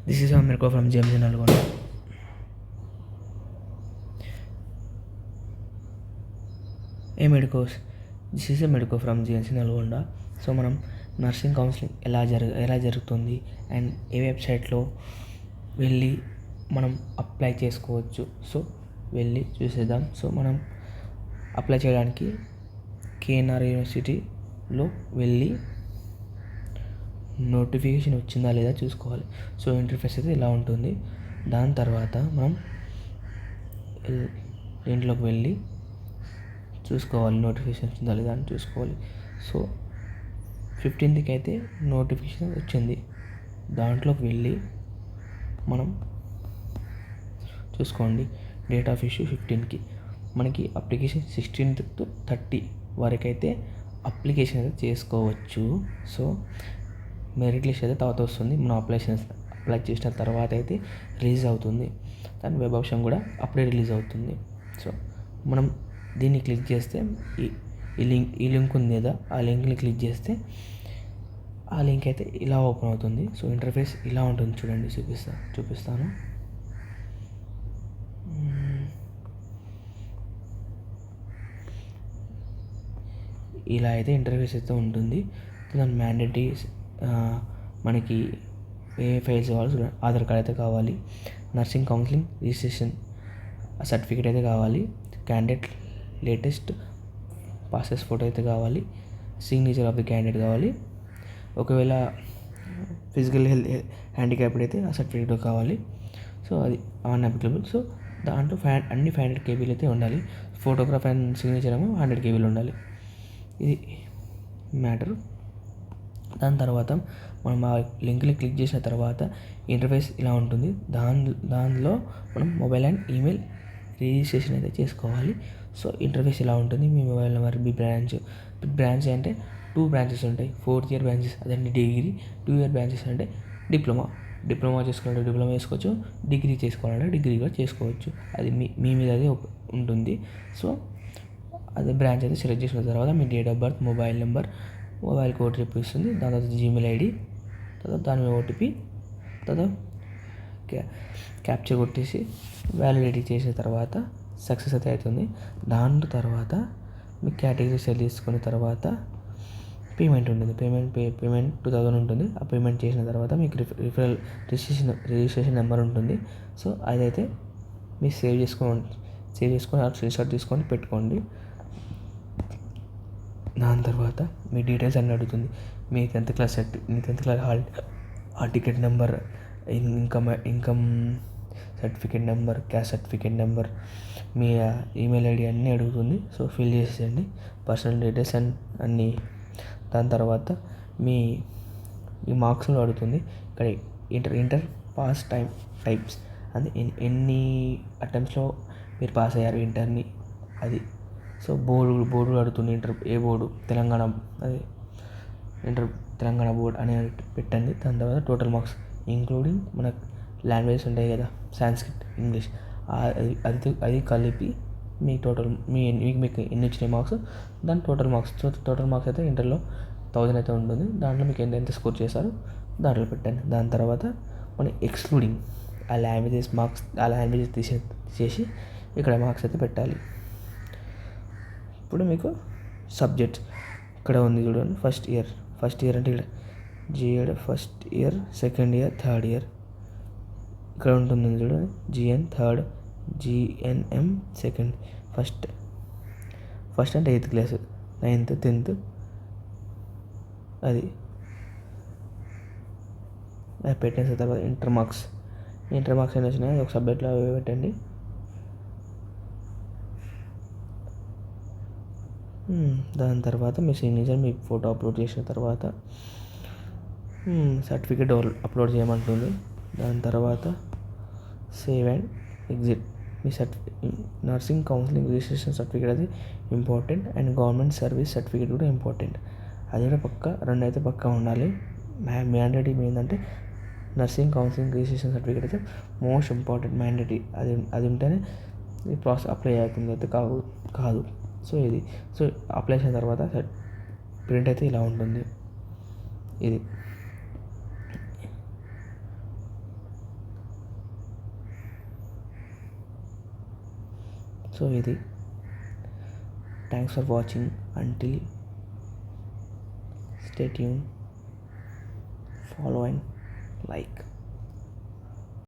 This is America from JMC Nalgonda. Medicos this is medico from GNC Nalgonda. So మనం nursing counselling ఎలా జరుగుతుంది and ఏ వెబ్సైట్లో వెళ్ళి మనం అప్లై చేసుకోవచ్చు. సో వెళ్ళి చూసేద్దాం. సో మనం అప్లై చేయడానికి కేఎన్ఆర్ యూనివర్సిటీలో వెళ్ళి నోటిఫికేషన్ వచ్చిందా లేదా చూసుకోవాలి. సో ఇంటర్ఫేస్ అయితే ఇలా ఉంటుంది. దాని తర్వాత మనం దీంట్లోకి వెళ్ళి చూసుకోవాలి, నోటిఫికేషన్ వచ్చిందా లేదా అని చూసుకోవాలి. సో 15th అయితే నోటిఫికేషన్ వచ్చింది. దాంట్లోకి వెళ్ళి మనం చూసుకోండి. డేట్ ఆఫ్ ఇష్యూ 15కి, మనకి అప్లికేషన్ 16th to 30 వరకు అయితే అప్లికేషన్ అయితే చేసుకోవచ్చు. సో మెరిట్ లిస్ట్ అయితే తర్వాత వస్తుంది. మనం అప్లై చేసిన తర్వాత అయితే రిలీజ్ అవుతుంది. దాని వెబ్ ఆప్షన్ కూడా అప్పుడే రిలీజ్ అవుతుంది. సో మనం దీన్ని క్లిక్ చేస్తే ఈ లింక్ ఉంది కదా, ఆ లింక్ని క్లిక్ చేస్తే ఆ లింక్ అయితే ఇలా ఓపెన్ అవుతుంది. సో ఇంటర్ఫేస్ ఇలా ఉంటుంది చూడండి, చూపిస్తాను. ఇలా అయితే ఇంటర్ఫేస్ అయితే ఉంటుంది. దాని మ్యాండేటరీ మనకి ఏ ఫైల్స్ కావాలి చూడండి. ఆధార్ కార్డ్ అయితే కావాలి, నర్సింగ్ కౌన్సిలింగ్ రిజిస్ట్రేషన్ సర్టిఫికేట్ అయితే కావాలి, క్యాండిడేట్ లేటెస్ట్ పాసెస్ ఫోటో అయితే కావాలి, సిగ్నేచర్ ఆఫ్ ది క్యాండిడేట్ కావాలి. ఒకవేళ ఫిజికల్ హ్యాండిక్యాప్డ్ అయితే ఆ సర్టిఫికేట్ కావాలి. సో అది అన్అప్లికబుల్. సో దాంట్లో అన్ని 500 KB అయితే ఉండాలి. ఫోటోగ్రాఫ్ అండ్ సిగ్నేచర్ ఏమో 100 KB ఉండాలి. ఇది మ్యాటర్. దాని తర్వాత మనం ఆ లింక్ని క్లిక్ చేసిన తర్వాత ఇంటర్ఫేస్ ఇలా ఉంటుంది. దానిలో మనం మొబైల్ అండ్ ఈమెయిల్ రిజిస్ట్రేషన్ అయితే చేసుకోవాలి. సో ఇంటర్ఫేస్ ఇలా ఉంటుంది. మీ మొబైల్ నెంబర్, మీ బ్రాంచ్ అంటే 2 బ్రాంచెస్ ఉంటాయి. 4th year బ్రాంచెస్ అదండి డిగ్రీ, 2 year బ్రాంచెస్ అంటే డిప్లొమా చేసుకోవాలంటే డిప్లొమా చేసుకోవచ్చు, డిగ్రీ చేసుకోవాలంటే డిగ్రీ కూడా చేసుకోవచ్చు. అది మీ మీద అది ఉంటుంది. సో అదే బ్రాంచ్ అయితే సెలెక్ట్ చేసిన తర్వాత మీ date of birth, mobile number, మొబైల్కి ఓటీపీ ఇస్తుంది. దాని తర్వాత జీమెయిల్ ఐడి, తర్వాత దాని మీద ఓటీపీ, తర్వాత క్యాప్చర్ కొట్టేసి వ్యాలిడేట్ చేసిన తర్వాత సక్సెస్ అయితే అవుతుంది. దాని తర్వాత మీ కేటగిరీ సెలెక్ట్ చేసుకున్న తర్వాత పేమెంట్ ఉంటుంది. పేమెంట్ 2000 ఉంటుంది. ఆ పేమెంట్ చేసిన తర్వాత మీకు రిఫరల్ రిజిస్ట్రేషన్ నెంబర్ ఉంటుంది. సో అదైతే మీరు సేవ్ చేసుకొని స్క్రీన్షాట్ తీసుకొని పెట్టుకోండి. దాని తర్వాత మీ డీటెయిల్స్ అన్నీ అడుగుతుంది. మీ 10th class hall ticket number, income certificate number, caste certificate number, మీ ఈమెయిల్ ఐడి అన్నీ అడుగుతుంది. సో ఫిల్ చేసేయండి పర్సనల్ డీటెయిల్స్ అన్నీ. దాని తర్వాత మీ మార్క్స్లో అడుగుతుంది. ఇక్కడ ఇంటర్ పాస్ టైప్స్ అది ఎన్ని అటెంప్ట్స్లో మీరు పాస్ అయ్యారు ఇంటర్ని, అది. సో బోర్డు అడుగుతుంది. ఇంటర్ ఏ బోర్డు, తెలంగాణ, అది ఇంటర్ తెలంగాణ బోర్డ్ అని పెట్టండి. దాని తర్వాత టోటల్ మార్క్స్ ఇంక్లూడింగ్ మన లాంగ్వేజెస్ ఉంటాయి కదా, సాంస్క్రిట్, ఇంగ్లీష్, అది కలిపి మీ టోటల్ మీకు ఎన్ని వచ్చినాయి మార్క్స్, దాని total marks. So total marks అయితే ఇంటర్లో 1000 అయితే ఉంటుంది. దాంట్లో మీకు ఎంత స్కోర్ చేశారో దాంట్లో పెట్టండి. దాని తర్వాత మనం ఎక్స్క్లూడింగ్ ఆ లాంగ్వేజెస్ తీసేసి ఇక్కడ మార్క్స్ అయితే పెట్టాలి. ఇప్పుడు మీకు సబ్జెక్ట్స్ ఇక్కడ ఉంది చూడండి. ఫస్ట్ ఇయర్ అంటే ఇక్కడ జిఎడ్ first year, second year, third year ఇక్కడ ఉంటుంది చూడండి. GN third, GNM second, first అంటే 8th క్లాస్, 9th, 10th, అది పెట్టేసిన తర్వాత ఇంటర్ మార్క్స్ ఎన్ని వచ్చినాయి ఒక సబ్జెక్ట్లో అవి పెట్టండి. దాని తర్వాత మీ సిగ్నేచర్, మీ ఫోటో అప్లోడ్ చేసిన తర్వాత సర్టిఫికేట్ అప్లోడ్ చేయమంటుంది. దాని తర్వాత సేవ్ అండ్ ఎగ్జిట్. మీ నర్సింగ్ కౌన్సిలింగ్ రిజిస్ట్రేషన్ సర్టిఫికేట్ అది important and government service certificate కూడా ఇంపార్టెంట్. అది కూడా రెండు అయితే పక్కా ఉండాలి. మ్యాండేటరీ ఏంటంటే నర్సింగ్ కౌన్సిలింగ్ రిజిస్ట్రేషన్ సర్టిఫికేట్ అయితే మోస్ట్ ఇంపార్టెంట్, మ్యాండేటరీ. అది ఉంటేనే ఈ ప్రాసెస్ అప్లై అవుతుంది, అయితే కాదు. సో అప్లై చేసిన తర్వాత ప్రింట్ అయితే ఇలా ఉంటుంది. ఇది సో ఇది thanks for watching. Until stay tune, follow and like.